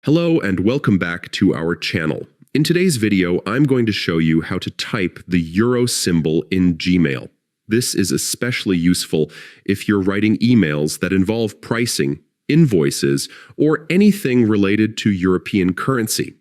Hello and welcome back to our channel. In today's video, I'm going to show you how to type the euro symbol in Gmail. This is especially useful if you're writing emails that involve pricing, invoices, or anything related to European currency.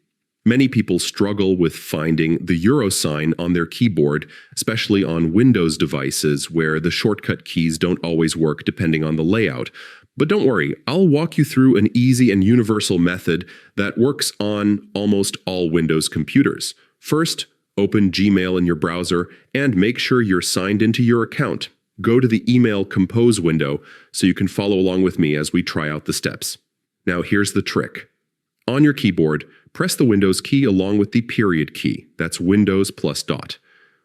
Many people struggle with finding the euro sign on their keyboard, especially on Windows devices where the shortcut keys don't always work depending on the layout. But don't worry, I'll walk you through an easy and universal method that works on almost all Windows computers. First, open Gmail in your browser and make sure you're signed into your account. Go to the Email Compose window so you can follow along with me as we try out the steps. Now here's the trick. On your keyboard, press the Windows key along with the period key. That's Windows plus dot.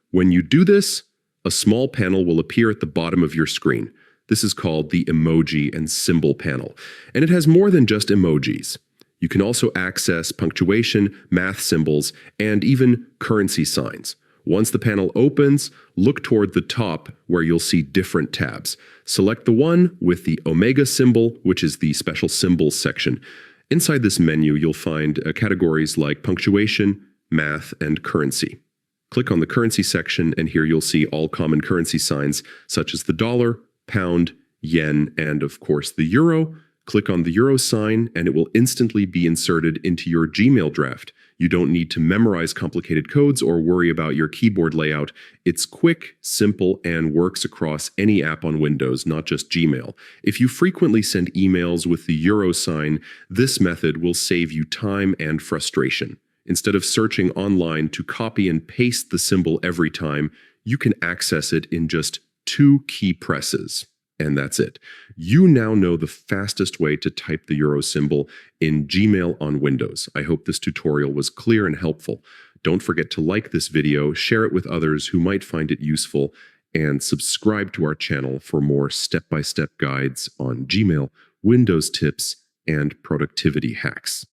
When you do this, a small panel will appear at the bottom of your screen. This is called the emoji and symbol panel, and it has more than just emojis. You can also access punctuation, math symbols, and even currency signs. Once the panel opens, look toward the top where you'll see different tabs. Select the one with the omega symbol, which is the special symbols section. Inside this menu, you'll find categories like punctuation, math, and currency. Click on the currency section, and here you'll see all common currency signs, such as the dollar, pound, yen, and of course the euro. Click on the euro sign, and it will instantly be inserted into your Gmail draft. You don't need to memorize complicated codes or worry about your keyboard layout. It's quick, simple, and works across any app on Windows, not just Gmail. If you frequently send emails with the euro sign, this method will save you time and frustration. Instead of searching online to copy and paste the symbol every time, you can access it in just 2 key presses. And that's it. You now know the fastest way to type the euro symbol in Gmail on Windows. I hope this tutorial was clear and helpful. Don't forget to like this video, share it with others who might find it useful, and subscribe to our channel for more step-by-step guides on Gmail, Windows tips, and productivity hacks.